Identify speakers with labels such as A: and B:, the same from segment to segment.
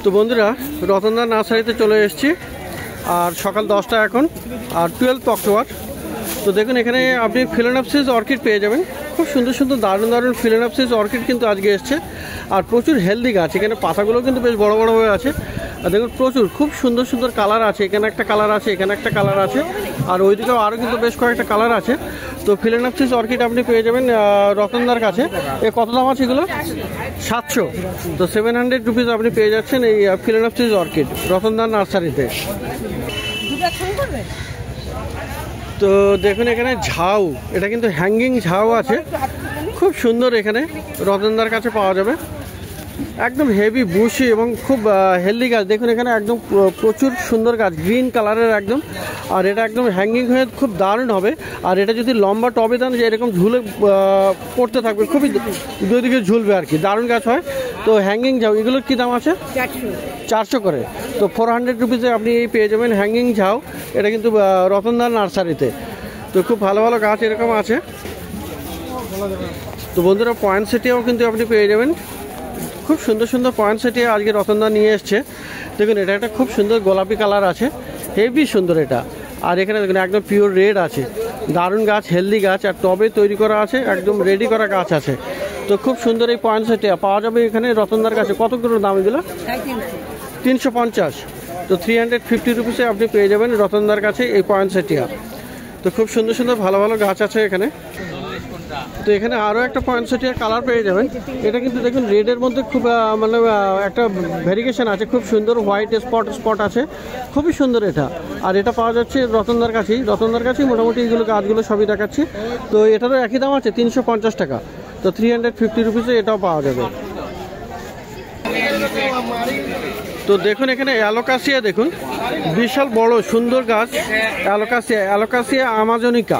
A: তো বন্ধুরা রতনদা নার্সারিতে চলে এসেছি আর সকাল 10টা এখন আর 12 অক্টোবর। তো দেখুন এখানে আপনি ফিলোনপসিস অর্কিড পেয়ে যাবেন, খুব সুন্দর সুন্দর দারুণ দারুণ ফিলোনপসিস অর্কিড কিন্তু আজকে এসছে আর প্রচুর হেলদি গাছ। এখানে পাতাগুলো কিন্তু বেশ বড় বড় হয়ে আছে আর দেখুন প্রচুর খুব সুন্দর সুন্দর কালার আছে। এখানে একটা কালার আছে, এখানে একটা কালার আছে আর ওইদিকেও আরও কিন্তু বেশ কয়েকটা কালার আছে। তো ফিলোনপসিস অর্কিড আপনি পেয়ে যাবেন রতনদার কাছে। এ কত দাম আছে এগুলো? 700। তো 700 রুপিস আপনি পেয়ে যাচ্ছেন এই ফিলোনপসিস অর্কিড রতনদার নার্সারিতে। তো দেখুন এখানে ঝাউ, এটা কিন্তু হ্যাঙ্গিং ঝাউ আছে, খুব সুন্দর এখানে রতনদার কাছে পাওয়া যাবে। একদম হেভি বুশি এবং খুব হেলদি গাছ। দেখুন এখানে একদম প্রচুর সুন্দর গাছ, গ্রিন কালারের একদম। আর এটা একদম হ্যাঙ্গিং হয়ে খুব দারুণ হবে। আর এটা যদি লম্বা টবে দেন যে এরকম ঝুলে পড়তে থাকবে, খুবই দুদিকে ঝুলবে আর কি, দারুণ গাছ হয়। তো হ্যাঙ্গিং ঝাউ এগুলোর কী দাম আছে? 400 করে। তো 400 রুপিসে আপনি এই পেয়ে যাবেন হ্যাঙ্গিং ঝাউ। এটা কিন্তু রতনদার নার্সারিতে। তো খুব ভালো ভালো গাছ এরকম আছে। তো বন্ধুরা পয়েন্টসেটিয়াও কিন্তু আপনি পেয়ে যাবেন, খুব সুন্দর সুন্দর পয়েন্টসেটিয়া আজকে রতনদা নিয়ে এসছে। দেখুন এটা একটা খুব সুন্দর গোলাপি কালার আছে, হেভি সুন্দর এটা। আর এখানে দেখুন একদম পিওর রেড আছে, দারুণ গাছ, হেলদি গাছ আর টবে তৈরি করা আছে, একদম রেডি করা গাছ আছে। তো খুব সুন্দর এই পয়েন্টসেটিয়া পাওয়া যাবে এখানে রতনদার কাছে। কত করে দাম এগুলো? 350। তো 350 রুপিসে আপনি পেয়ে যাবেন রতনদার কাছে এই পয়েন্টসেটিয়া। তো খুব সুন্দর সুন্দর ভালো ভালো গাছ আছে এখানে। তো এখানে আরও একটা পয়েন্টসেটিয়া কালার পেয়ে যাবেন। এটা কিন্তু দেখুন রেডের মধ্যে খুব মানে একটা ভেরিয়েশন আছে, খুব সুন্দর হোয়াইট স্পট আছে, খুবই সুন্দর এটা। আর এটা পাওয়া যাচ্ছে রতনদার কাছেই মোটামুটি এইগুলো গাছগুলো সবই দেখাচ্ছি। তো এটারও একই দাম আছে 350 টাকা। তো 350 রুপিসে এটাও পাওয়া যাবে। তো দেখুন এখানে অ্যালোকাসিয়া, দেখুন বিশাল বড় সুন্দর গাছ অ্যালোকাসিয়া আমাজনিকা।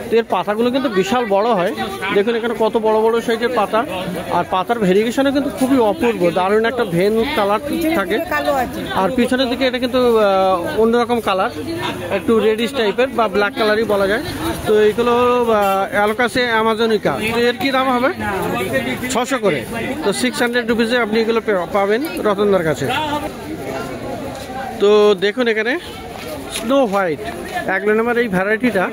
A: তো এর পাতাগুলো কিন্তু বিশাল বড় হয়। দেখুন এখানে কত বড় বড় সাইজের পাতা, আর পাতার ভেরিয়েশনও কিন্তু খুবই অপূর্ব, দারুণ একটা ভেন কালার থাকে। আর পিছনের দিকে এটা কিন্তু অন্যরকম কালার, একটু রেডিশ টাইপের বা ব্ল্যাক কালারই বলা যায়। তো এইগুলো অ্যালোকাসিয়া আমাজনিকা। তো এর কী দাম হবে? 600 করে। তো 600 রুপিসে আপনি এগুলো পাবেন রতনদার কাছে। তো দেখুন এখানে স্নো হোয়াইট অ্যাগ্লোনেমার এই ভ্যারাইটিটা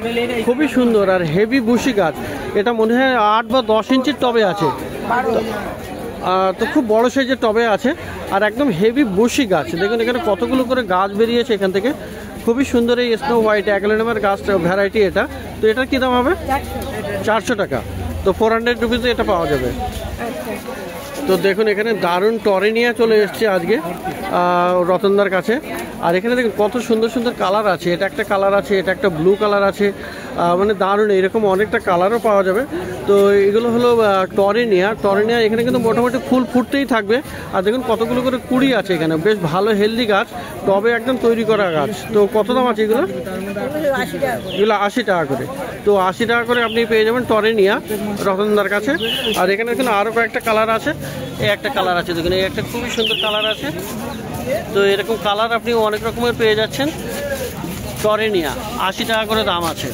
A: খুবই সুন্দর আর হেভি বুশি গাছ। এটা মনে হয় 8 বা 10 ইঞ্চির টবে আছে। তো খুব বড় সাইজের টবে আছে আর একদম হেভি বুশি গাছ। দেখুন এখানে কতগুলো করে গাছ বেরিয়েছে এখান থেকে। খুবই সুন্দর এই স্নো হোয়াইট অ্যাগ্লোনেমার গাছ ভ্যারাইটি এটা। তো এটার কী দাম হবে? 400 টাকা। তো 400 রুপিসে এটা পাওয়া যাবে। তো দেখুন এখানে দারুণ টরেনিয়া চলে এসছে আজকে রতনদার কাছে। আর এখানে দেখুন কত সুন্দর সুন্দর কালার আছে। এটা একটা কালার আছে, এটা একটা ব্লু কালার আছে, মানে দারুণ এরকম অনেকটা কালারও পাওয়া যাবে। তো এগুলো হলো টরেনিয়া। এখানে কিন্তু মোটামুটি ফুল ফুটতেই থাকবে। আর দেখুন কতগুলো করে কুড়ি আছে এখানে, বেশ ভালো হেলদি গাছ, টবে একদম তৈরি করা গাছ। তো কত দাম আছে এগুলো? 80 টাকা করে। তো 80 টাকা করে আপনি পেয়ে যাবেন টরেনিয়া রতনদার কাছে। আর এখানে দেখুন আরও কয়েকটা কালার আছে। এই একটা কালার আছে, দেখুন এই একটা খুবই সুন্দর কালার আছে। তো এরকম কালার আপনি অনেক রকমের পেয়ে যাচ্ছেন। টরেনিয়া 80 টাকা করে দাম আছে।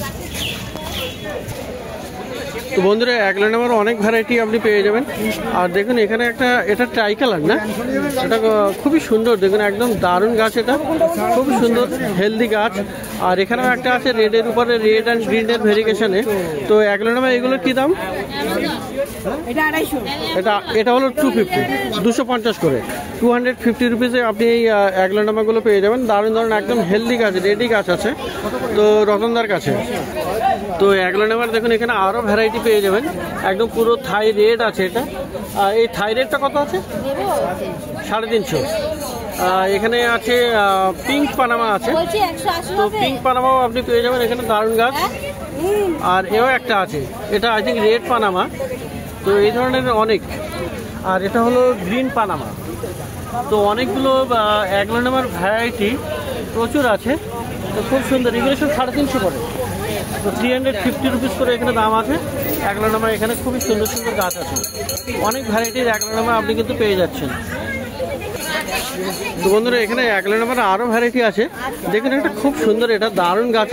A: তো বন্ধুরা অ্যাগ্লোনেমার অনেক ভ্যারাইটি আপনি পেয়ে যাবেন। আর দেখুন এখানে এটা ট্রাই কালার না, এটা খুবই সুন্দর। দেখুন একদম দারুণ গাছ, এটা খুবই সুন্দর হেলদি গাছ। আর এখানেও একটা আছে রেডের উপরে, রেড অ্যান্ড গ্রিনের ভেরিয়েশনে। তো অ্যাগ্লোনেমার এগুলোর কী দাম? এটা হলো 250 করে। 250 রুপিসে আপনি এই অ্যাগ্লোনেমাগুলো পেয়ে যাবেন। দারুণ দারুণ একদম হেলদি গাছ, রেডি গাছ আছে তো রতনদার কাছে। তো অ্যাগ্লোনেমার দেখুন এখানে আরও ভ্যারাইটি পেয়ে যাবেন। একদম পুরো থাই রেড আছে এটা। এই থাই রেডটা কত আছে? 350। এখানে আছে পিঙ্ক পানামা আছে। তো পিঙ্ক পানামাও আপনি পেয়ে যাবেন এখানে, দারুণ গাছ। আর এও একটা আছে, এটা আই থিঙ্ক রেড পানামা। তো এই ধরনের অনেক। আর এটা হলো গ্রিন পানামা। তো অনেকগুলো অ্যাগ্লোনেমার ভ্যারাইটি প্রচুর আছে। তো খুব সুন্দর, এগুলো সব 350 করে। তো 350 রুপিস করে এখানে দাম আছে। অ্যাগ্লোনেমা এখানে খুবই সুন্দর সুন্দর গাছ আছে, অনেক ভ্যারাইটির অ্যাগ্লোনেমা আপনি কিন্তু পেয়ে যাচ্ছেন। তো বন্ধুরা এখানে অ্যাগ্লোনেমার আরও ভ্যারাইটি আছে। দেখুন একটা খুব সুন্দর, এটা দারুণ গাছ।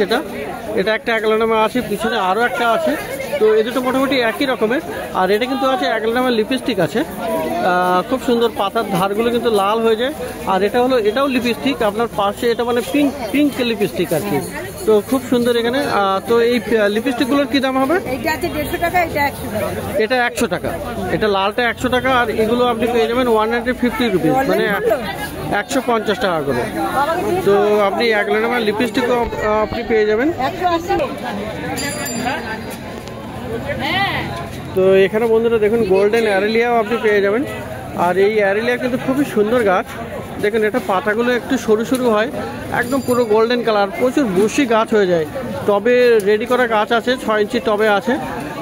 A: এটা একটা অ্যাগ্লোনেমা আছে, পিছনে আরও একটা আছে। তো এই দুটো মোটামুটি একই রকমের। আর এটা কিন্তু আছে অ্যাগলেনামের লিপস্টিক আছে, খুব সুন্দর, পাতার ধারগুলো কিন্তু লাল হয়ে যায়। আর এটা হলো, এটাও লিপস্টিক আপনার পাশে, এটা মানে পিঙ্ক পিঙ্ক লিপস্টিক আর কি। তো খুব সুন্দর এখানে। তো এই লিপস্টিকগুলোর কি দাম হবে?
B: এটা আছে 150 টাকা, এটা 100 টাকা।
A: এটা 100 টাকা, এটা লালটা 100 টাকা, আর এগুলো আপনি পেয়ে যাবেন 150 রুপিস, মানে 150 টাকা করে। তো আপনি অ্যাগলেনামের লিপস্টিকও আপনি পেয়ে যাবেন।
B: 180।
A: তো এখানে বন্ধুরা দেখুন গোল্ডেন অ্যারেলিয়াও আপনি পেয়ে যাবেন। আর এই অ্যারেলিয়া কিন্তু খুবই সুন্দর গাছ। দেখুন এটা পাতাগুলো একটু সরু সরু হয়, একদম পুরো গোল্ডেন কালার, প্রচুর বুশি গাছ হয়ে যায়। টবে রেডি করা গাছ আছে, 6 ইঞ্চি টবে আছে।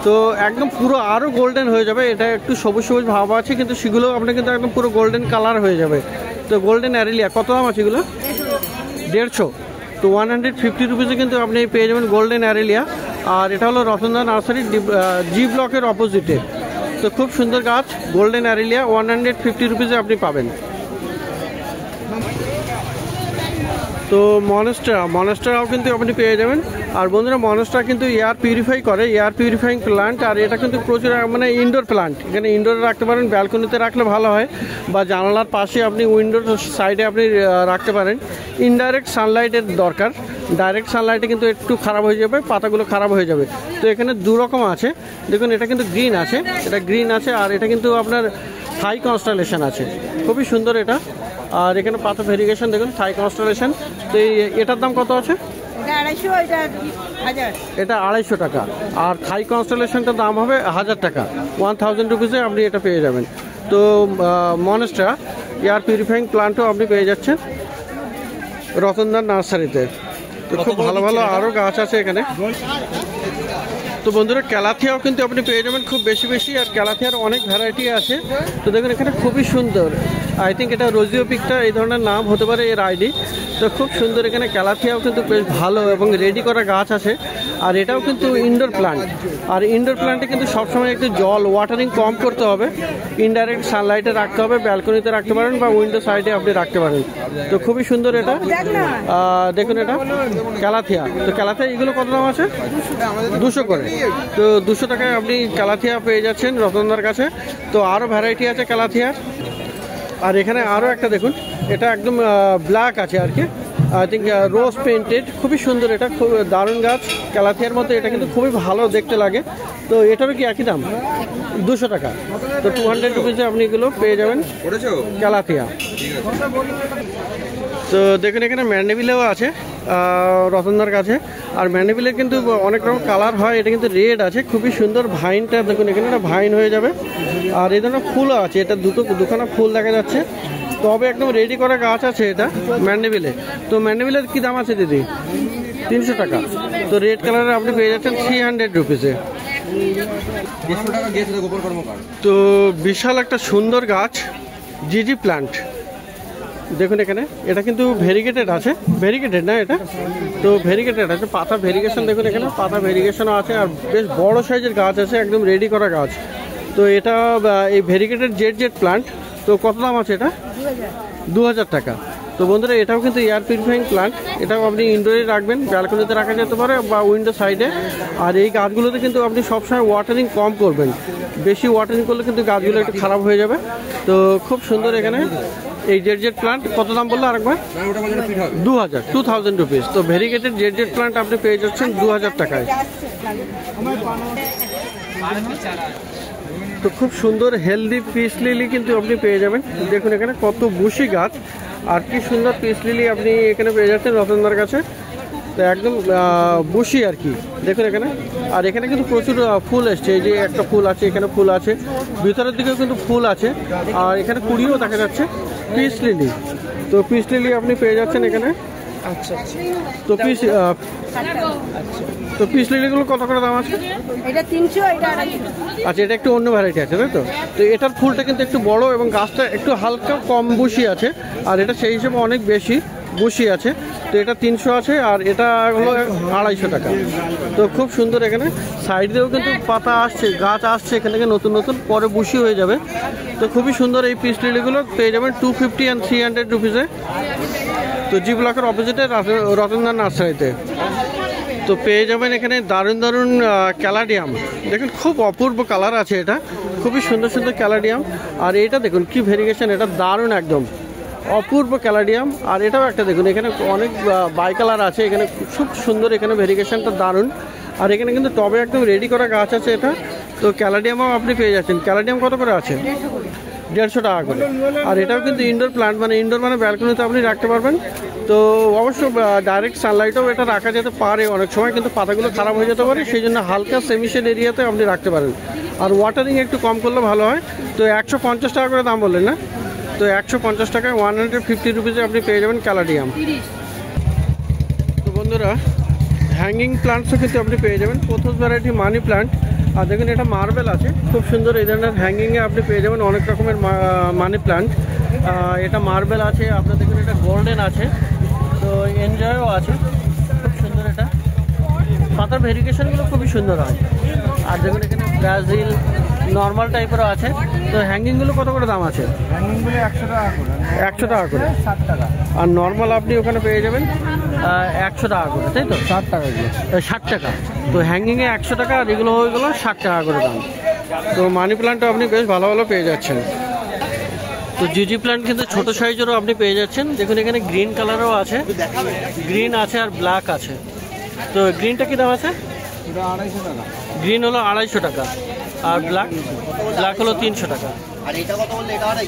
A: তো একদম পুরো আরও গোল্ডেন হয়ে যাবে। এটা একটু সবুজ সবুজ ভাব আছে, কিন্তু সেগুলো আপনার কিন্তু একদম পুরো গোল্ডেন কালার হয়ে যাবে। তো গোল্ডেন অ্যারেলিয়া কত দাম আছে এগুলো? 150। তো 150 রুপিসে কিন্তু আপনি পেয়ে যাবেন গোল্ডেন অ্যারেলিয়া। আর এটা হলো রতনদা নার্সারি, জি ব্লকের অপোজিটে। তো খুব সুন্দর গাছ গোল্ডেন অ্যারেলিয়া, 150 রুপিসে আপনি পাবেন। তো মনস্টারাও কিন্তু আপনি পেয়ে যাবেন। আর বন্ধুরা মনস্টার কিন্তু এয়ার পিউরিফাই করে, এয়ার পিউরিফাইং প্লান্ট। আর এটা কিন্তু প্রচুর মানে ইনডোর প্লান্ট, এখানে ইনডোরে রাখতে পারেন, ব্যালকনিতে রাখলে ভালো হয়, বা জানালার পাশে আপনি উইন্ডোর সাইডে আপনি রাখতে পারেন। ইনডাইরেক্ট সানলাইটের দরকার, ডাইরেক্ট সানলাইটে কিন্তু একটু খারাপ হয়ে যাবে, পাতাগুলো খারাপ হয়ে যাবে। তো এখানে দু রকম আছে, দেখুন এটা কিন্তু গ্রিন আছে, এটা গ্রিন আছে। আর এটা কিন্তু আপনার থাই কনস্টেলেশন আছে, খুবই সুন্দর এটা। আর এখানে পাতা ভেরিগেশন দেখুন, থাই কনস্টেলেশন। তো এটার দাম কত আছে? এটা 250 টাকা। আর থাই কনস্টেলেশনটার দাম হবে 1000 টাকা, 1000 রুপিসে আপনি এটা পেয়ে যাবেন। তো মনস্টার এয়ার পিউরিফাইং প্লান্টও আপনি পেয়ে যাচ্ছেন রতনদার নার্সারিতে। তো খুব ভালো ভালো আরও গাছ আছে এখানে। তো বন্ধুরা ক্যালাথিয়াও কিন্তু আপনি পেয়ে যাবেন খুব বেশি বেশি। আর ক্যালাথিয়ার অনেক ভ্যারাইটি আছে। তো দেখুন এখানে খুবই সুন্দর, আই থিঙ্ক এটা রোজিও পিকটা এই ধরনের নাম হতে পারে এর আইডি। তো খুব সুন্দর এখানে ক্যালাথিয়াও কিন্তু বেশ ভালো এবং রেডি করা গাছ আছে। আর এটাও কিন্তু ইনডোর প্লান্ট। আর ইনডোর প্লান্টে কিন্তু সবসময় একটু জল ওয়াটারিং কম করতে হবে, ইনডাইরেক্ট সানলাইটে রাখতে হবে, ব্যালকনিতে রাখতে পারেন বা উইন্ডো সাইডে আপনি রাখতে পারেন। তো খুবই সুন্দর এটা। দেখুন এটা ক্যালাথিয়া। তো ক্যালাথিয়া এগুলো কত দাম আছে? 200 করে। তো 200 টাকায় আপনি ক্যালাথিয়া পেয়ে যাচ্ছেন রতনদার কাছে। তো আরও ভ্যারাইটি আছে ক্যালাথিয়ার। আর এখানে আরও একটা দেখুন, এটা একদম ব্ল্যাক আছে আর কি, আই থিঙ্ক রোজ পেন্টেড, খুবই সুন্দর, এটা খুব দারুণ গাছ ক্যালাথিয়ার মতো। এটা কিন্তু খুবই ভালো দেখতে লাগে। তো এটারও কি একই দাম? 200 টাকা। তো 200 রুপিসে আপনি এগুলো পেয়ে যাবেন ক্যালাথিয়া। তো দেখুন এখানে ম্যান্ডেভিলেও আছে রতনদার কাছে। আর ম্যান্ডেভিলের কিন্তু অনেক রকম কালার হয়, এটা কিন্তু রেড আছে, খুবই সুন্দর। ভাইনটা দেখুন এখানে একটা ভাইন হয়ে যাবে। আর এই ধরনের ফুলও আছে, এটা দুখানা ফুল দেখা যাচ্ছে। তবে একদম রেডি করা গাছ আছে এটা ম্যান্ডেভিলে। তো ম্যান্ডেভিলের কি দাম আছে দিদি? 300 টাকা। তো রেড কালারের আপনি পেয়ে যাচ্ছেন 300 রুপিসে। তো বিশাল একটা সুন্দর গাছ জিজি প্লান্ট দেখুন এখানে। এটা কিন্তু ভেরিগেটেড আছে, ভেরিগেটেড না এটা, তো ভেরিগেটেড আছে, পাতা ভেরিগেশন দেখুন এখানে, পাতা ভেরিগেশনও আছে। আর বেশ বড় সাইজের গাছ আছে, একদম রেডি করা গাছ। তো এটা এই ভেরিগেটেড জেড প্লান্ট। তো কত দাম আছে এটা? 2000 টাকা। তো বন্ধুরা এটাও কিন্তু এয়ার পিউরিফাইং প্লান্ট, এটাও আপনি ইনডোরে রাখবেন, ব্যালকনিতে রাখা যেতে পারে বা উইন্ডো সাইডে। আর এই গাছগুলোতে কিন্তু আপনি সবসময় ওয়াটারিং কম করবেন, বেশি ওয়াটারিং করলে কিন্তু গাছগুলো একটু খারাপ হয়ে যাবে। তো খুব সুন্দর এখানে এই জেড প্লান্ট। কত দাম বললো আরেকবার? 2000 রুপিস। তো ভেরিগেটেড জেড প্লান্ট আপনি পেয়ে যাচ্ছেন 2000 টাকায়। তো খুব সুন্দর হেলদি পিস লিলি কিন্তু আপনি পেয়ে যাবেন। দেখুন এখানে কত বুশি গাছ, আর কি সুন্দর পিস লিলি আপনি এখানে পেয়ে যাচ্ছেন রতনদার কাছে। তো একদম বুশি আর কি, দেখুন এখানে। আর এখানে কিন্তু প্রচুর ফুল এসছে, এই যে একটা ফুল আছে, এখানে ফুল আছে, ভিতরের দিকেও কিন্তু ফুল আছে। আর এখানে কুড়িও দেখা যাচ্ছে পিস লিলি। তো পিস লিলি আপনি পেয়ে যাচ্ছেন এখানে। আচ্ছা, তো পিস লিলিগুলো কত করে দাম আছে?
B: এটা 300, এটা 250।
A: আচ্ছা, এটা একটু অন্য ভ্যারাইটি আছে তাই তো? তো এটার ফুলটা কিন্তু একটু বড় এবং গাছটা একটু হালকা কম বুশি আছে। আর এটা সেই হিসেবে অনেক বেশি বুশি আছে। তো এটা 300 আছে, আর এটা হলো 250 টাকা। তো খুব সুন্দর এখানে সাইড দিয়েও কিন্তু পাতা আসছে, গাছ আসছে এখান থেকে নতুন নতুন, পরে বুশি হয়ে যাবে। তো খুবই সুন্দর এই পিস লিলিগুলো পেয়ে যাবেন 250 and 300 রুপিসে। তো জি ব্লকের অপোজিটে রতনদার নার্সারিতে। তো পেয়ে যাবেন এখানে দারুণ দারুণ ক্যালাডিয়াম। দেখুন খুব অপূর্ব কালার আছে, এটা খুবই সুন্দর সুন্দর ক্যালাডিয়াম। আর এটা দেখুন কি ভেরিগেশন, এটা দারুণ একদম অপূর্ব ক্যালাডিয়াম। আর এটাও একটা দেখুন, এখানে অনেক বাই কালার আছে, এখানে খুব সুন্দর, এখানে ভেরিগেশনটা দারুণ। আর এখানে কিন্তু টবে একদম রেডি করা গাছ আছে এটা। তো ক্যালাডিয়ামও আপনি পেয়ে যাচ্ছেন। ক্যালাডিয়াম কত করে আছে? 150 টাকা করে। আর এটাও কিন্তু ইনডোর প্লান্ট, মানে ইনডোর মানে ব্যালকনিতে আপনি রাখতে পারবেন। তো অবশ্য ডাইরেক্ট সানলাইটেও এটা রাখা যেতে পারে, অনেক সময় কিন্তু পাতাগুলো খারাপ হয়ে যেতে পারে, সেই জন্য হালকা সেমিশেড এরিয়াতে আপনি রাখতে পারেন। আর ওয়াটারিং একটু কম করলে ভালো হয়। তো 150 টাকা করে দাম বললেন না? তো 150 টাকায় 150 রুপিসে আপনি পেয়ে যাবেন ক্যালাডিয়াম। তো বন্ধুরা হ্যাঙ্গিং প্লান্টসও কিন্তু আপনি পেয়ে যাবেন, পোথোস ভ্যারাইটি মানি প্লান্ট। আর দেখুন এটা মার্বেল আছে, খুব সুন্দর এই ধরনের হ্যাঙ্গিংয়ে আপনি পেয়ে যাবেন অনেক রকমের মানি প্লান্ট। এটা মার্বেল আছে, আপনার দেখুন এটা গোল্ডেন আছে, তো এনজয়ও আছে, খুব সুন্দর। এটা পাতার ভেরিগেশনগুলো খুবই সুন্দর হয়। আর দেখুন এখানে ব্রাজিল নর্মাল টাইপেরও আছে। তো হ্যাঙ্গিংগুলো কত করে দাম আছে?
C: হ্যাঙ্গিংগুলো 100 টাকা করে।
A: 100 টাকা করে।
C: 60 টাকা।
A: আর নর্মাল আপনি ওখানে পেয়ে যাবেন 100 টাকা করে, তাই তো?
C: 60 টাকা।
A: 60 টাকা। তো হ্যাঙ্গিংয়ে 100 টাকা, আর এগুলো হয়ে গেলো 60 টাকা করে দাম। তো মানি প্লান্টও আপনি বেশ ভালো ভালো পেয়ে যাচ্ছেন। তো জিজি প্লান্ট কিন্তু ছোট সাইজেরও আপনি পেয়ে যাচ্ছেন। দেখুন এখানে গ্রিন কালারও আছে, গ্রিন আছে আর ব্ল্যাক আছে। তো গ্রিনটা কী দাম আছে?
C: এটা 250 টাকা।
A: গ্রিন হলো 250 টাকা, আর ব্ল্যাক হলো 300 টাকা।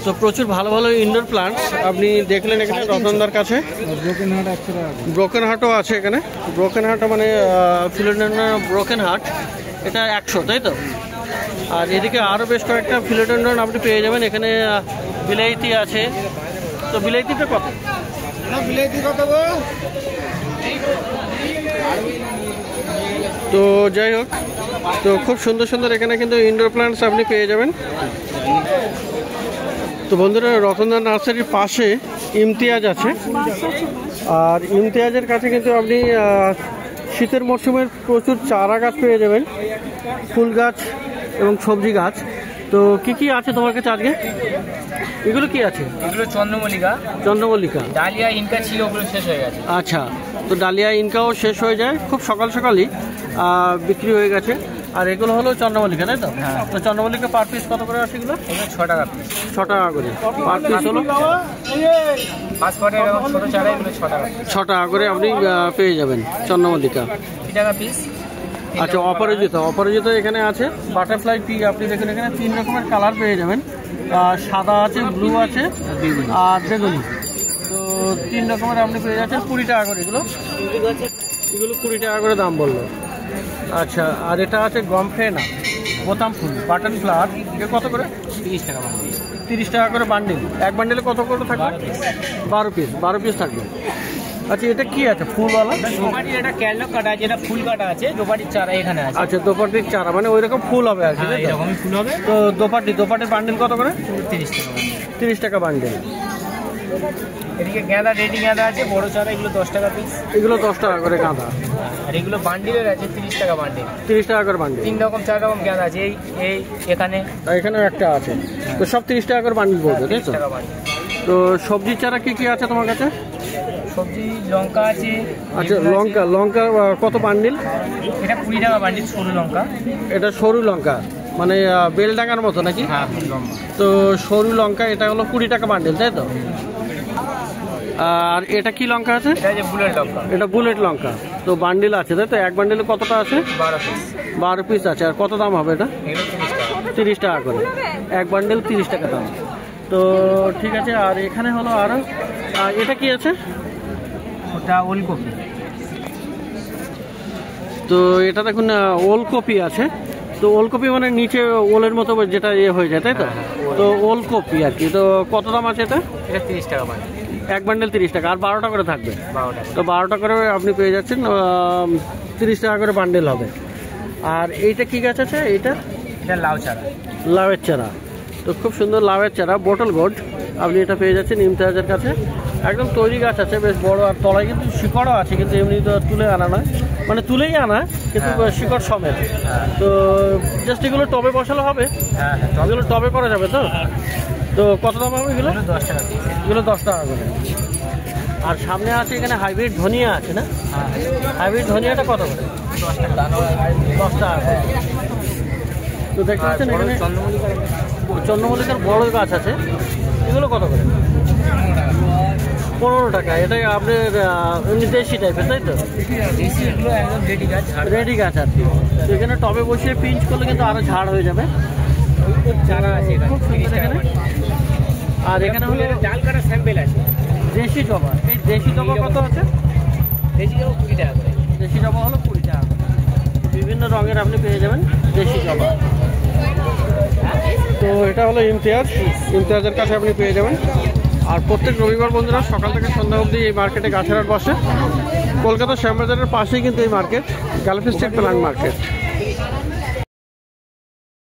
A: তো প্রচুর ভালো ভালো ইনডোর প্লান্টস আপনি দেখলেন এখানে রতনদার কাছে।
C: ব্রোকেন হার্ট 100 টাকা।
A: ব্রোকেন হার্টও আছে এখানে। ব্রোকেন হার্টও মানে ফিলোডেন্ড্রন ব্রোকেন হার্ট, এটা 100, তাই তো? আর এদিকে আরও বেশ কয়েকটা ফিলোডেন্ড্রন আপনি পেয়ে যাবেন এখানে। বিলাইতি আছে। তো বিলাইতিটা কত?
C: বিলাইতি কত গো?
A: তো যাই হোক, তো খুব সুন্দর সুন্দর এখানে কিন্তু ইনডোর প্লান্টস আপনি পেয়ে যাবেন। তো বন্ধুরা রতনদার নার্সারির পাশে ইমতিয়াজ আছে, আর ইমতিয়াজের কাছে কিন্তু আপনি শীতের মরশুমের প্রচুর চারা গাছ পেয়ে যাবেন, ফুল গাছ এবং সবজি গাছ। তো কি কি আছে তোমার কাছে আজকে? এগুলো কি আছে?
D: এগুলো চন্দ্রমল্লিকা।
A: চন্দ্রমল্লিকা,
D: ডালিয়া, ইনকা ছিল, ওগুলো শেষ হয়ে গেছে।
A: আচ্ছা। তো ডালিয়া ইনকাও শেষ হয়ে যায় খুব সকাল সকালই, বিক্রি হয়ে গেছে। আর এগুলো হলো চন্দ্রমল্লিকা, তাই তো?
D: হ্যাঁ।
A: তো চন্দ্রমল্লিকা পার পিস কত করে আছে এগুলো?
D: এগুলো 6 টাকা পিস।
A: 6 টাকা করে পার পিস হলো।
D: পাসপোর্টের এরকম ছোট চারা, এগুলো 6 টাকা।
A: 6 টাকা করে আপনি পেয়ে যাবেন চন্দ্রমল্লিকা।
D: 3 টাকা পিস।
A: আচ্ছা, অপরাজিত এখানে আছে। বাটারফ্লাই পি আপনি দেখুন এখানে 3 রকমের কালার পেয়ে যাবেন, সাদা আছে, ব্লু আছে আর বেগুনি। তো 3 রকমের আপনি পেয়ে যাচ্ছেন 20 টাকা করে। এগুলো 20 টাকা করে দাম বললো। আচ্ছা, আর এটা আছে গমফেনা বোতাম ফুল বাটন ফ্লাওয়ার, এটা কত করে?
D: 30 টাকা।
A: 30 টাকা করে বান্ডিল। এক বান্ডিলে কত করে থাকবে? 12 পিস থাকবে। আচ্ছা, এটা কি আছে ফুলওয়ালা?
D: দোপাটির এটা ক্যালক কাটা আছে, এটা ফুল কাটা আছে, দোপাটির চারা এখানে আছে।
A: আচ্ছা, দোপাটির চারা মানে ওই রকম ফুল হবে আর কি, তাই তো?
D: এরকমই ফুল হবে।
A: তো দোপাটির বান্ডিল কত করে?
D: 30 টাকা।
A: 30 টাকা বান্ডিল।
D: এদিকে গাঁদা, রেডি গাঁদা আছে, বড় চারা, এগুলো 10 টাকা পিস।
A: এগুলো 10 টাকা করে গাঁদা।
D: আর এগুলো বান্ডিলের আছে 30 টাকা বান্ডিল।
A: 30 টাকা করে বান্ডিল।
D: 3 রকম 4 রকম গাঁদা আছে, এই এখানে।
A: আর এখানেও একটা আছে। তো সব 30 টাকা করে বান্ডিল পড়বে, তাই তো?
D: 30 টাকা বান্ডিল।
A: তো সবজির চারা কি কি আছে তোমার কাছে?
D: সবজি লঙ্কা আছে।
A: আচ্ছা, লঙ্কা কত বান্ডিল?
D: এটা 20 টাকা বান্ডিল, সরু লঙ্কা।
A: এটা সরু লঙ্কা মানে বেলডাঙ্গার মতো নাকি?
D: হ্যাঁ, লম্বা।
A: তো সরু লঙ্কা এটা হলো 20 টাকা বান্ডিল, তাই তো? আর এটা কি লঙ্কা আছে?
D: এটা যে বুলেট লঙ্কা।
A: এটা বুলেট লঙ্কা। তো বান্ডিল আছে, তাই তো? এক বান্ডিলে কতটা আছে?
D: 12 পিস।
A: 12 পিস আছে। আর কত দাম হবে এটা?
D: এগুলো 30 টাকা।
A: 30 টাকা করে এক বান্ডিল, 30 টাকা দাম। তো ঠিক আছে। আর এখানে হলো আরও এটা কি আছে?
D: ওটা ওলকপি।
A: তো এটা দেখুন ওলকপি আছে। তো ওলকপি মানে নিচে ওলের মতো যেটা হয়ে যায়, তাই তো? তো ওলকপি আর কি। তো কত দাম আছে এটা?
D: এটা 30 টাকা বান্ডিল।
A: এক বান্ডিল 30 টাকা। আর 12টা করে থাকবে।
D: 12 টাকা।
A: তো 12টা করে আপনি পেয়ে যাচ্ছেন, 30 টাকা করে বান্ডিল হবে। আর এইটা কি গাছ আছে? এটা
D: লাউ চারা।
A: লাউয়ের চারা। তো খুব সুন্দর লাউয়ের চারা, বোটল গোড আপনি এটা পেয়ে যাচ্ছেন ইমতিয়াজের কাছে। একদম তৈরি গাছ আছে, বেশ বড়। আর তলায় কিন্তু শিকড়ও আছে, কিন্তু এমনি তো তুলে আনা নয়, মানে তুলেই আনা কিন্তু শিকড় সমেত। তো জাস্ট এগুলো টবে বসালে হবে?
D: হ্যাঁ,
A: এগুলো টবে করা যাবে তো? তো কত দাম হবে এগুলো?
D: 10 টাকা।
A: এগুলো 10 টাকা করে। আর সামনে আছে এখানে হাইব্রিড ধনিয়া আছে না? হাইব্রিড ধনিয়াটা কত করে? 10 টাকা করে। তো দেখতে পাচ্ছেন এখানে চন্দ্রমল্লিকার বড় গাছ আছে, এগুলো কত করে? 15 টাকা। এটা আপনার এমনি দেশি টাইপের, তাই তো?
D: দেশি এগুলো একদম রেডি গাছ,
A: রেডি গাছ আর কি। তো এখানে টবে বসিয়ে পিঞ্চ করলে কিন্তু আরো ঝাড় হয়ে যাবে।
D: চারা আছে এখানে,
A: খুব সুন্দর এখানে। আর এখানে হলো
D: ডাল কাটা স্যাম্পেল আছে।
A: দেশি জবা। এই দেশি জবা কত আছে?
D: দেশি জবা 20 টাকা করে।
A: দেশি জবা হলো 20 টাকা। বিভিন্ন রঙের আপনি পেয়ে যাবেন দেশি জবা। তো এটা হলো ইমতিয়াজের কাছে আপনি পেয়ে যাবেন। আর প্রত্যেক রবিবার বন্ধুরা সকাল থেকে সন্ধ্যা অবধি এই মার্কেটে গাছের হাট বসে। কলকাতা শ্যামবাজারের পাশেই কিন্তু এই market, Galaxy street plant market.